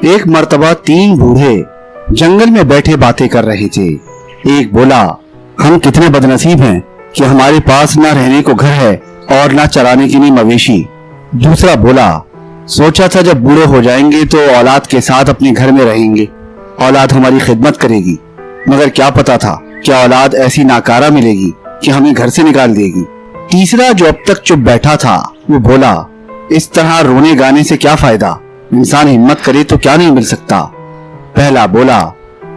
ایک مرتبہ 3 بوڑھے جنگل میں بیٹھے باتیں کر رہے تھے۔ ایک بولا، ہم کتنے بدنصیب ہیں کہ ہمارے پاس نہ رہنے کو گھر ہے اور نہ چرانے کے لیے مویشی۔ دوسرا بولا، سوچا تھا جب بوڑھے ہو جائیں گے تو اولاد کے ساتھ اپنے گھر میں رہیں گے، اولاد ہماری خدمت کرے گی، مگر کیا پتا تھا کہ اولاد ایسی ناکارہ ملے گی کہ ہمیں گھر سے نکال دے گی۔ تیسرا جو اب تک چپ بیٹھا تھا وہ بولا، اس طرح رونے گانے سے کیا فائدہ، انسان ہمت کرے تو کیا نہیں مل سکتا۔ پہلا بولا،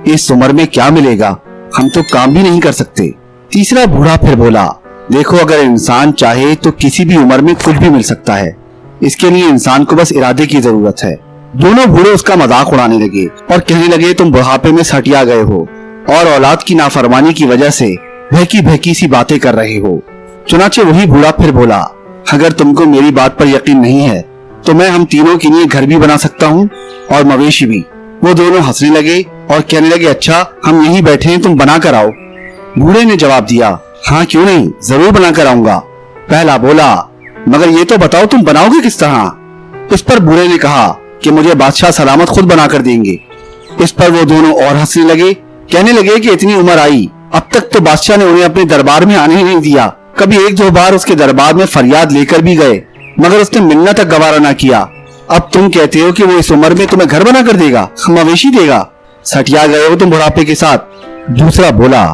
اس عمر میں کیا ملے گا، ہم تو کام بھی نہیں کر سکتے۔ تیسرا بوڑھا پھر بولا، دیکھو اگر انسان چاہے تو کسی بھی عمر میں کچھ بھی مل سکتا ہے، اس کے لیے انسان کو بس ارادے کی ضرورت ہے۔ دونوں بوڑھے اس کا مذاق اڑانے لگے اور کہنے لگے، تم بڑھاپے میں سٹیا گئے ہو اور اولاد کی نافرمانی کی وجہ سے بہکی بہکی سی باتیں کر رہے ہو۔ چنانچہ وہی بوڑھا پھر بولا، اگر تم کو میری بات پر یقین نہیں ہے تو میں ہم تینوں کے لیے گھر بھی بنا سکتا ہوں اور مویشی بھی۔ وہ دونوں ہنسنے لگے اور کہنے لگے، اچھا ہم یہی بیٹھے ہیں، تم بنا کر آؤ۔ بوڑھے نے جواب دیا، ہاں کیوں نہیں، ضرور بنا کر آؤں گا۔ پہلا بولا، مگر یہ تو بتاؤ تم بناؤ گے کس طرح؟ اس پر بوڑھے نے کہا کہ مجھے بادشاہ سلامت خود بنا کر دیں گے۔ اس پر وہ دونوں اور ہنسنے لگے، کہنے لگے کہ اتنی عمر آئی، اب تک تو بادشاہ نے انہیں اپنے دربار میں آنے ہی نہیں دیا، کبھی 1-2 بار اس کے دربار میں فریاد لے کر بھی گئے مگر اس نے ملنا تک گوارا نہ کیا۔ اب تم کہتے ہو کہ وہ اس عمر میں تمہیں گھر بنا کر دے گا، مویشی دے گا، سٹیا گئے ہو تم بڑھاپے کے ساتھ۔ دوسرا بولا،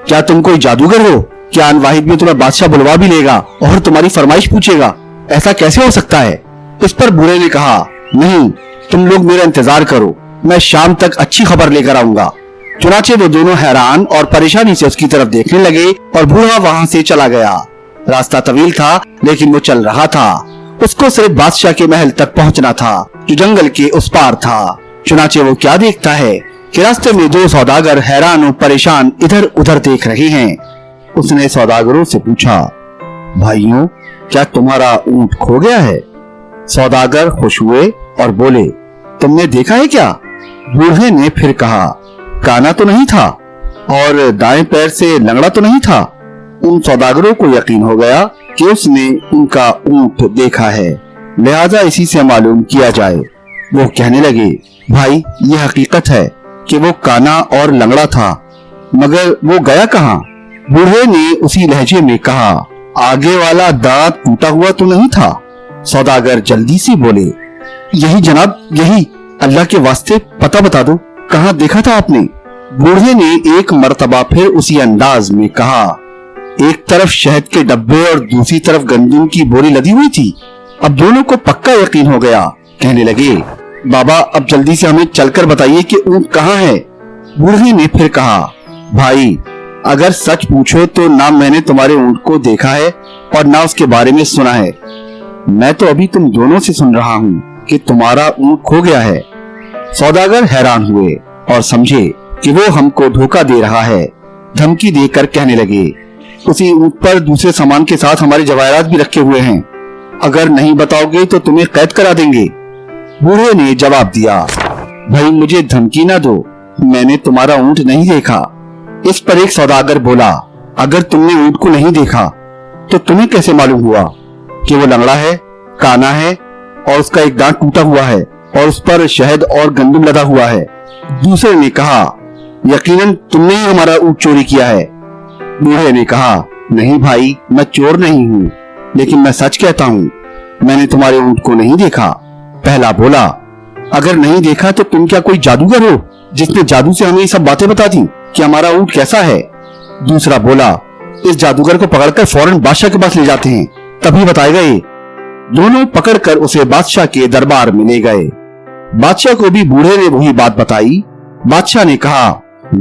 کیا تم کوئی جادوگر ہو کہ آن واحد میں تمہیں بادشاہ بلوا بھی لے گا اور تمہاری فرمائش پوچھے گا، ایسا کیسے ہو سکتا ہے؟ اس پر بوڑھے نے کہا، نہیں، تم لوگ میرا انتظار کرو، میں شام تک اچھی خبر لے کر آؤں گا۔ چنانچہ وہ دونوں حیران اور پریشانی سے اس کی طرف دیکھنے لگے اور بوڑھا وہاں سے چلا گیا۔ راستہ طویل تھا لیکن وہ چل رہا تھا، اس کو صرف بادشاہ کے محل تک پہنچنا تھا جو جنگل کے اس پار تھا۔ چنانچہ وہ کیا دیکھتا ہے کہ راستے میں 2 سوداگر حیران و پریشان ادھر ادھر دیکھ رہے ہیں۔ اس نے سوداگروں سے پوچھا، بھائیوں کیا تمہارا اونٹ کھو گیا ہے؟ سوداگر خوش ہوئے اور بولے، تم نے دیکھا ہے کیا؟ بوڑھے نے پھر کہا، کانا تو نہیں تھا اور دائیں پیر سے لنگڑا تو نہیں تھا۔ ان سوداگروں کو یقین ہو گیا کہ اس نے ان کا اونٹ دیکھا ہے، لہذا اسی سے معلوم کیا جائے۔ وہ کہنے لگے، بھائی یہ حقیقت ہے کہ وہ کانا اور لنگڑا تھا، مگر وہ گیا کہاں؟ بوڑھے نے اسی لہجے میں کہا، آگے والا دانت ٹوٹا ہوا تو نہیں تھا؟ سوداگر جلدی سے بولے، یہی جناب، یہی، اللہ کے واسطے پتہ بتا دو، کہاں دیکھا تھا آپ نے؟ بوڑھے نے ایک مرتبہ پھر اسی انداز میں کہا، ایک طرف شہد کے ڈبے اور دوسری طرف گندم کی بوری لدی ہوئی تھی۔ اب دونوں کو پکا یقین ہو گیا، کہنے لگے، بابا اب جلدی سے ہمیں چل کر بتائیے کہ اونٹ کہاں ہے۔ بوڑھے نے پھر کہا، بھائی اگر سچ پوچھو تو نہ میں نے تمہارے اونٹ کو دیکھا ہے اور نہ اس کے بارے میں سنا ہے، میں تو ابھی تم دونوں سے سن رہا ہوں کہ تمہارا اونٹ کھو گیا ہے۔ سوداگر حیران ہوئے اور سمجھے کہ وہ ہم کو دھوکہ دے رہا ہے، دھمکی دے کر کہنے لگے، اسی اونٹ پر دوسرے سامان کے ساتھ ہمارے جواہرات بھی رکھے ہوئے ہیں، اگر نہیں بتاؤ گے تو تمہیں قید کرا دیں گے۔ بوڑھے نے جواب دیا، بھائی مجھے دھمکی نہ دو، میں نے تمہارا اونٹ نہیں دیکھا۔ اس پر ایک سوداگر بولا، اگر تم نے اونٹ کو نہیں دیکھا تو تمہیں کیسے معلوم ہوا کہ وہ لنگڑا ہے، کانا ہے اور اس کا ایک دانت ٹوٹا ہوا ہے اور اس پر شہد اور گندم لدا ہوا ہے؟ دوسرے نے کہا، یقیناً تم نے ہی ہمارا اونٹ چوری کیا ہے۔ بوڑھے نے کہا، نہیں بھائی میں چور نہیں ہوں، لیکن میں سچ کہتا ہوں، میں نے تمہارے اونٹ کو نہیں دیکھا۔ پہلا بولا، اگر نہیں دیکھا تو تم کیا کوئی جادوگر ہو جس نے جادو سے ہمیں یہ سب باتیں بتا دی کہ ہمارا اونٹ کیسا ہے؟ دوسرا بولا، اس جادوگر کو پکڑ کر فوراً بادشاہ کے پاس لے جاتے ہیں، تبھی بتائے گا یہ۔ دونوں پکڑ کر اسے بادشاہ کے دربار میں لے گئے۔ بادشاہ کو بھی بوڑھے نے وہی بات بتائی۔ بادشاہ نے کہا،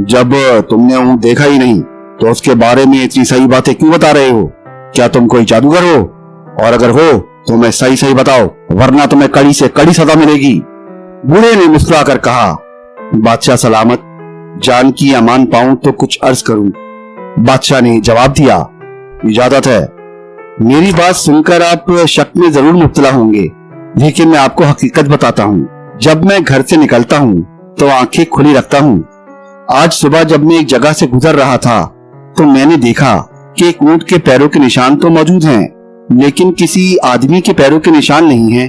جب تم نے اونٹ دیکھا ہی نہیں تو اس کے بارے میں اتنی صحیح باتیں کیوں بتا رہے ہو؟ کیا تم کوئی جادوگر ہو؟ اور اگر ہو تو میں صحیح بتاؤ، ورنہ تمہیں کڑی سے کڑی سزا ملے گی۔ بوڑھے نے مسکرا کر کہا، بادشاہ سلامت، جان کی امان پاؤں تو کچھ عرض کروں۔ بادشاہ نے جواب دیا، اجازت ہے۔ میری بات سن کر آپ شک میں ضرور مبتلا ہوں گے، لیکن میں آپ کو حقیقت بتاتا ہوں۔ جب میں گھر سے نکلتا ہوں تو آنکھیں کھلی رکھتا ہوں۔ آج صبح جب میں ایک جگہ سے گزر رہا تھا تو میں نے دیکھا کہ ایک اونٹ کے پیروں کے نشان تو موجود ہیں، لیکن کسی آدمی کے پیروں کے نشان نہیں ہیں۔